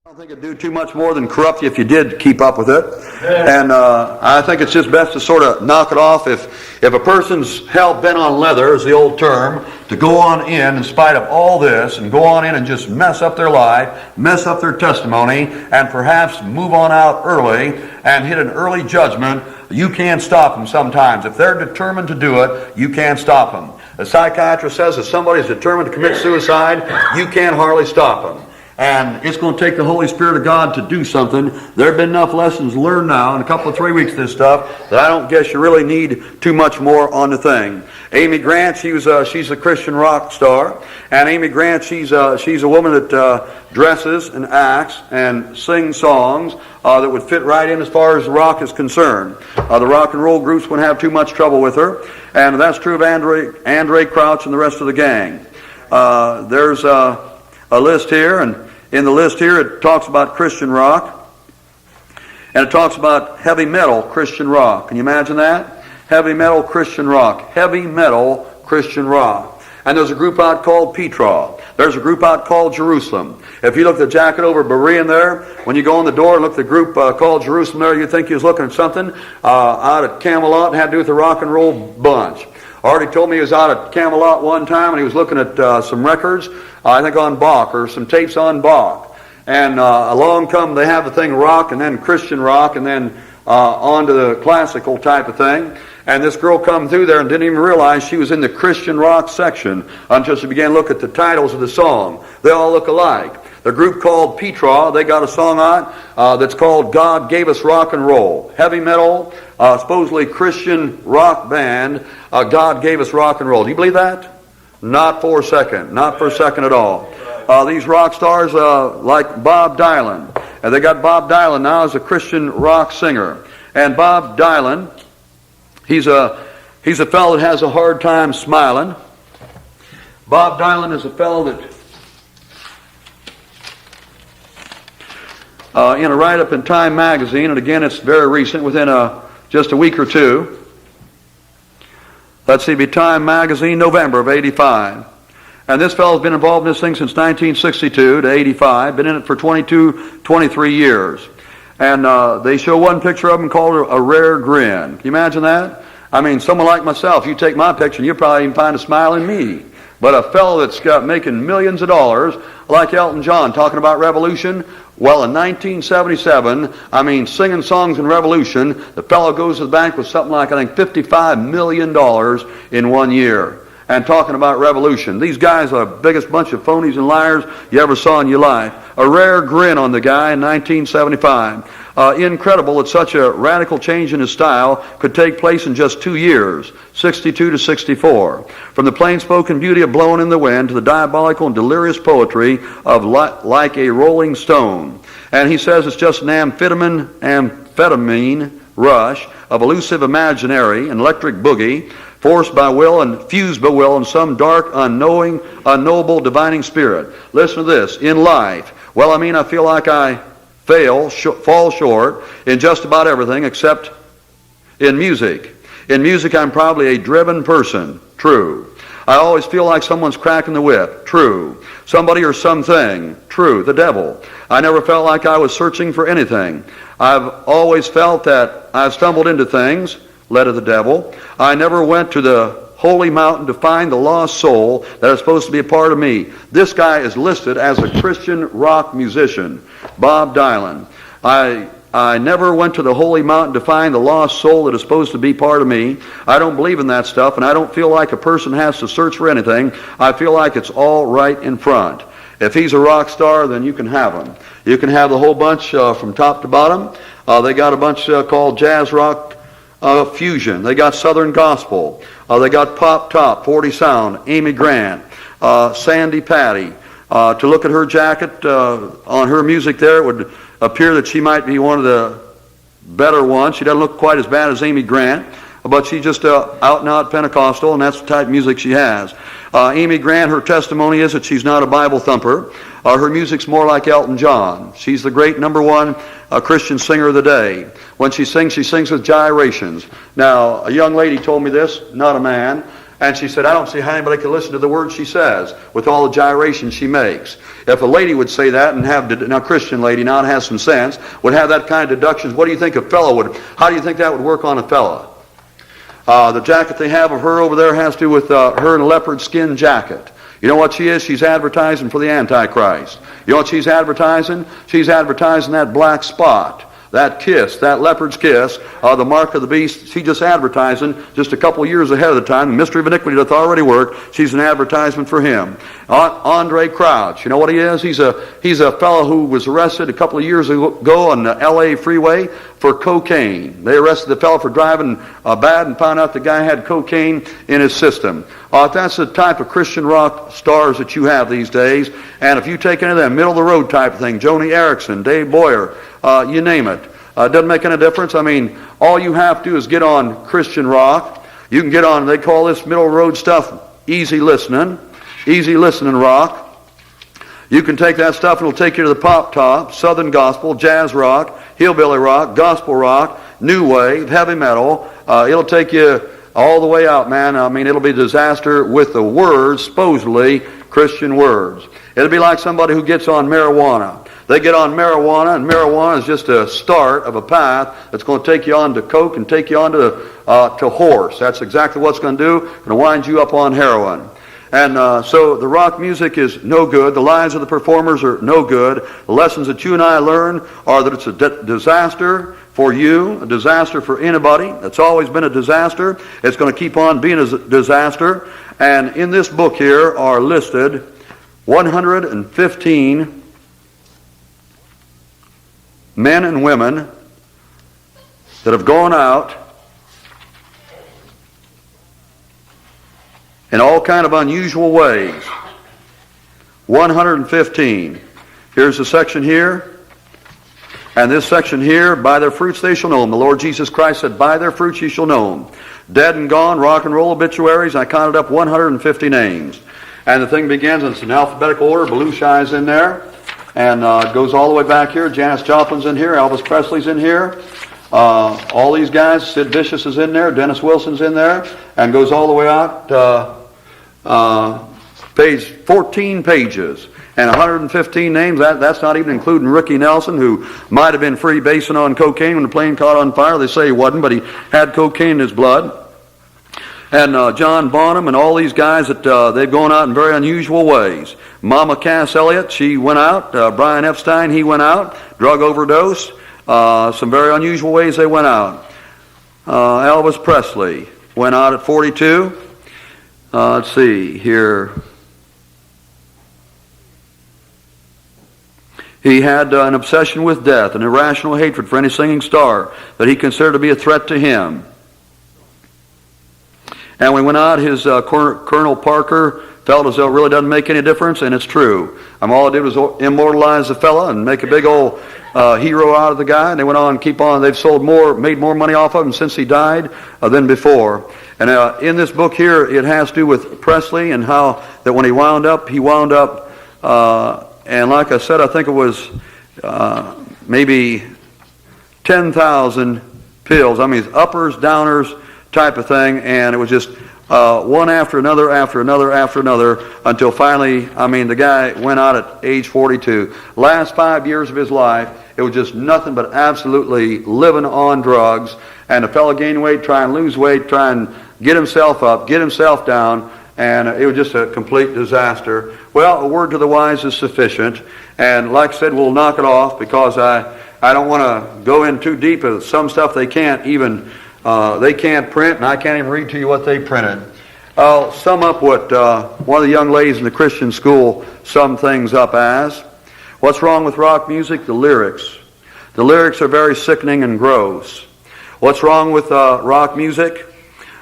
I don't think it'd do too much more than corrupt you if you did keep up with it. And I think it's just best to sort of knock it off. If a person's hell-bent on leather, is the old term, to go on in spite of all this, and go on in and just mess up their life, mess up their testimony, and perhaps move on out early and hit an early judgment, you can't stop them sometimes. If they're determined to do it, you can't stop them. A psychiatrist says if somebody's determined to commit suicide, you can't hardly stop them. And it's going to take the Holy Spirit of God to do something. There have been enough lessons learned now in a couple of 3 weeks of this stuff that I don't guess you really need too much more on the thing. Amy Grant, she's a Christian rock star. And Amy Grant, she's a woman that dresses and acts and sings songs that would fit right in as far as rock is concerned. The rock and roll groups wouldn't have too much trouble with her. And that's true of Andre Crouch and the rest of the gang. There's a list here, and in the list here it talks about Christian rock, and it talks about heavy metal Christian rock. Can you imagine that? Heavy metal Christian rock. Heavy metal Christian rock. And there's a group out called Petra. There's a group out called Jerusalem. If you look at the jacket over Berean there, when you go in the door and look at the group called Jerusalem there, you think you was looking at something out at Camelot and had to do with the rock and roll bunch. Already told me he was out at Camelot one time and he was looking at some records, I think on Bach, or some tapes on Bach. And along come, they have the thing rock and then Christian rock and then on to the classical type of thing. And this girl come through there and didn't even realize she was in the Christian rock section until she began to look at the titles of the song. They all look alike. The group called Petra, they got a song out that's called God Gave Us Rock and Roll. Heavy metal, supposedly Christian rock band, God Gave Us Rock and Roll. Do you believe that? Not for a second. Not for a second at all. These rock stars like Bob Dylan. And they got Bob Dylan now as a Christian rock singer. And Bob Dylan, he's a fellow that has a hard time smiling. Bob Dylan is a fellow that in a write-up in Time magazine, and again it's very recent, within just a week or two. Let's see, be Time magazine, November of 85. And this fellow's been involved in this thing since 1962 to 85, been in it for 22, 23 years. And they show one picture of him called a rare grin. Can you imagine that? I mean, someone like myself, you take my picture and you'll probably even find a smile in me. But a fellow that's got making millions of dollars, like Elton John, talking about revolution, well, in 1977, I mean, singing songs in revolution, the fellow goes to the bank with something like, I think, $55 million in 1 year. And talking about revolution. These guys are the biggest bunch of phonies and liars you ever saw in your life. A rare grin on the guy in 1975. Incredible that such a radical change in his style could take place in just 2 years, 62 to 64. From the plain-spoken beauty of Blowing in the Wind to the diabolical and delirious poetry of Like a Rolling Stone. And he says it's just an amphetamine rush of elusive imaginary and electric boogie, forced by will and fused by will in some dark, unknowable, divining spirit. Listen to this. In life, well, I mean, I feel like I fall short in just about everything except in music. In music, I'm probably a driven person. True. I always feel like someone's cracking the whip. True. Somebody or something. True. The devil. I never felt like I was searching for anything. I've always felt that I've stumbled into things, led of the devil. I never went to the holy mountain to find the lost soul that is supposed to be a part of me. This guy is listed as a Christian rock musician, Bob Dylan. I never went to the holy mountain to find the lost soul that is supposed to be part of me. I don't believe in that stuff, and I don't feel like a person has to search for anything. I feel like it's all right in front. If he's a rock star, then you can have him. You can have the whole bunch from top to bottom. They got a bunch called jazz rock fusion. They got Southern Gospel. They got Pop Top, 40 Sound, Amy Grant, Sandy Patty. To look at her jacket on her music there, it would appear that she might be one of the better ones. She doesn't look quite as bad as Amy Grant, but she's just out and out Pentecostal, and that's the type of music she has. Amy Grant, her testimony is that she's not a Bible thumper. Her music's more like Elton John. She's the great number one Christian singer of the day. When she sings with gyrations. Now, a young lady told me this, not a man, And she said, I don't see how anybody can listen to the words she says with all the gyrations she makes. If a lady would say that and have, now a Christian lady, now it has some sense, would have that kind of deductions, what do you think a fellow would, how do you think that would work on a fella? The jacket they have of her over there has to do with her in a leopard skin jacket. You know what she is? She's advertising for the Antichrist. You know what she's advertising? She's advertising that black spot, that kiss, that leopard's kiss, the mark of the beast. She's just advertising just a couple years ahead of the time. The mystery of iniquity doth already work. She's an advertisement for him. Andre Crouch, you know what he is? He's a fellow who was arrested a couple of years ago on the L.A. freeway for cocaine. They arrested the fellow for driving bad and found out the guy had cocaine in his system. That's the type of Christian rock stars that you have these days. And if you take any of them, middle-of-the-road type of thing, Joni Eareckson, Dave Boyer, you name it. It doesn't make any difference. I mean, all you have to do is get on Christian rock. You can get on, they call this middle-of-the-road stuff easy listening rock. You can take that stuff and it'll take you to the pop top, southern gospel, jazz rock, hillbilly rock, gospel rock, new wave, heavy metal. It'll take you all the way out, man. I mean, it'll be disaster with the words, supposedly Christian words. It'll be like somebody who gets on marijuana. They get on marijuana, and marijuana is just a start of a path that's going to take you on to coke and take you on to horse. That's exactly what it's going to do. It's going to wind you up on heroin. And so the rock music is no good. The lives of the performers are no good. The lessons that you and I learn are that it's a disaster for you, a disaster for anybody. It's always been a disaster. It's going to keep on being a disaster. And in this book here are listed 115 men and women that have gone out in all kind of unusual ways. 115. Here's the section here. And this section here, by their fruits they shall know them. The Lord Jesus Christ said, by their fruits ye shall know them. Dead and gone, rock and roll obituaries. I counted up 150 names. And the thing begins, and it's in alphabetical order. Belushai's in there. And it goes all the way back here. Janis Joplin's in here. Elvis Presley's in here. All these guys. Sid Vicious is in there. Dennis Wilson's in there. And goes all the way out. Page 14 pages. And 115 names. That's not even including Ricky Nelson, who might have been free basing on cocaine when the plane caught on fire. They say he wasn't, but he had cocaine in his blood. And John Bonham and all these guys that they've gone out in very unusual ways. Mama Cass Elliott, she went out. Brian Epstein, he went out. Drug overdose. Some very unusual ways they went out. Elvis Presley went out at 42. Let's see here. He had an obsession with death, an irrational hatred for any singing star that he considered to be a threat to him. And when he went out, his Colonel Parker felt as though it really doesn't make any difference, and it's true. All I did was immortalize the fella and make a big old hero out of the guy, and they went on and keep on. They've made more money off of him since he died than before. And in this book here, it has to do with Presley and how that when he wound up, and like I said, I think it was maybe 10,000 pills. I mean, uppers, downers type of thing, and it was just one after another, until finally, the guy went out at age 42. Last 5 years of his life, it was just nothing but absolutely living on drugs, and the fellow gained weight, try and lose weight, try and get himself up, get himself down, and it was just a complete disaster. Well, a word to the wise is sufficient, and like I said, we'll knock it off because I don't want to go in too deep with some stuff they can't print, and I can't even read to you what they printed. I'll sum up what one of the young ladies in the Christian school summed things up as. What's wrong with rock music? The lyrics. The lyrics are very sickening and gross. What's wrong with rock music?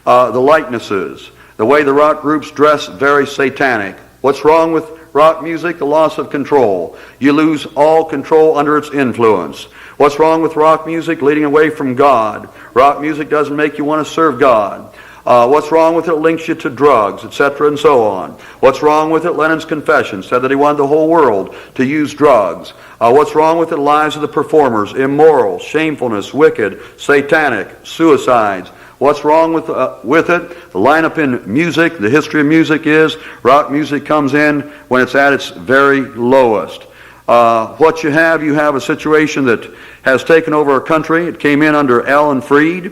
The likenesses. The way the rock groups dress, very satanic. What's wrong with rock music? The loss of control. You lose all control under its influence. What's wrong with rock music? Leading away from God. Rock music doesn't make you want to serve God. What's wrong with it? Links you to drugs, etc., and so on. What's wrong with it? Lennon's confession said that he wanted the whole world to use drugs. What's wrong with it? Lives of the performers, immoral, shamefulness, wicked, satanic, suicides. What's wrong with it? The lineup in music, the history of music is rock music comes in when it's at its very lowest. What you have a situation that has taken over our country. It came in under Alan Freed,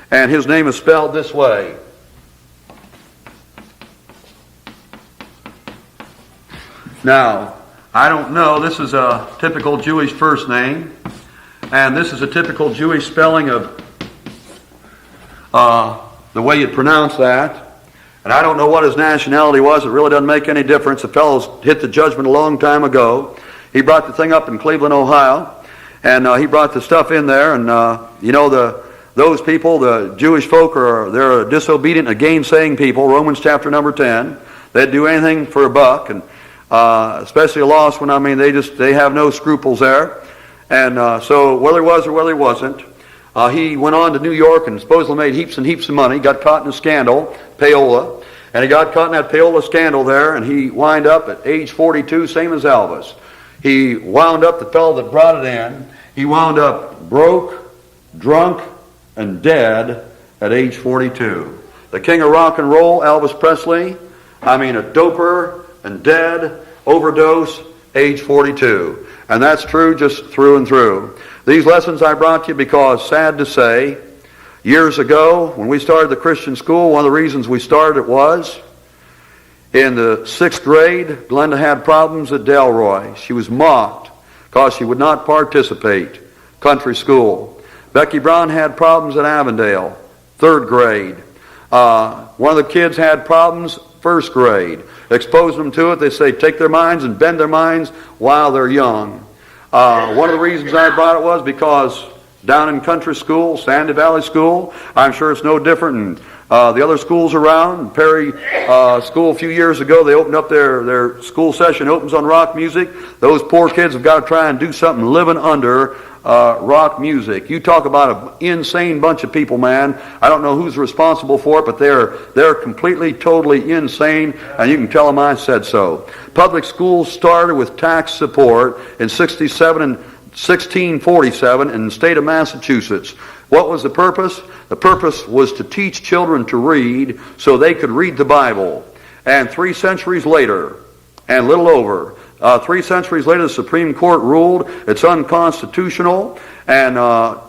and his name is spelled this way. Now, I don't know, this is a typical Jewish first name, and this is a typical Jewish spelling of the way you'd pronounce that. And I don't know what his nationality was. It really doesn't make any difference. The fellow's hit the judgment a long time ago. He brought the thing up in Cleveland, Ohio, and he brought the stuff in there, and those people, the Jewish folk, they're disobedient and gainsaying people. Romans chapter number 10. They'd do anything for a buck, and especially a lost one. I mean, they have no scruples there. And so whether he was or whether he wasn't, he went on to New York and supposedly made heaps and heaps of money, got caught in a scandal, payola, and he got caught in that payola scandal there, and he wound up at age 42, same as Elvis. He wound up, the fellow that brought it in, he wound up broke, drunk, and dead at age 42. The king of rock and roll, Elvis Presley, a doper and dead, overdose, age 42. And that's true just through and through. These lessons I brought to you because, sad to say, years ago when we started the Christian school, one of the reasons we started it was in the 6th grade, Glenda had problems at Delroy. She was mocked because she would not participate. Country school. Becky Brown had problems at Avondale, 3rd grade. One of the kids had problems, 1st grade. Expose them to it. They say take their minds and bend their minds while they're young. One of the reasons I brought it was because down in country school, Sandy Valley School, I'm sure it's no different in the other schools around. Perry School a few years ago, they opened up their school session, opens on rock music. Those poor kids have got to try and do something living under rock music. You talk about an insane bunch of people, man. I don't know who's responsible for it, but they're completely, totally insane, and you can tell them I said so. Public schools started with tax support in 67 and 1647 in the state of Massachusetts. What was the purpose? The purpose was to teach children to read so they could read the Bible. And 3 centuries later, and a little over, 3 centuries later, the Supreme Court ruled it's unconstitutional and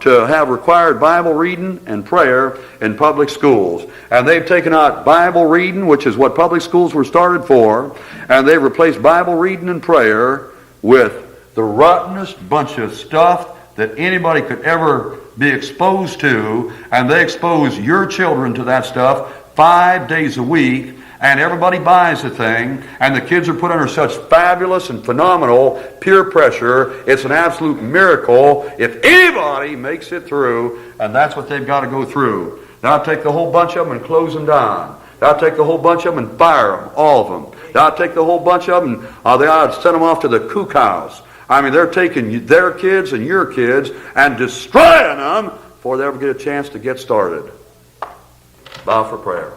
to have required Bible reading and prayer in public schools. And they've taken out Bible reading, which is what public schools were started for, and they've replaced Bible reading and prayer with the rottenest bunch of stuff that anybody could ever be exposed to, and they expose your children to that stuff 5 days a week, and everybody buys the thing, and the kids are put under such fabulous and phenomenal peer pressure. It's an absolute miracle if anybody makes it through, and that's what they've got to go through. Now take the whole bunch of them and close them down. Now take the whole bunch of them and fire them, all of them. Now take the whole bunch of them, they ought to send them off to the kook house. They're taking their kids and your kids and destroying them before they ever get a chance to get started. Bow for prayer.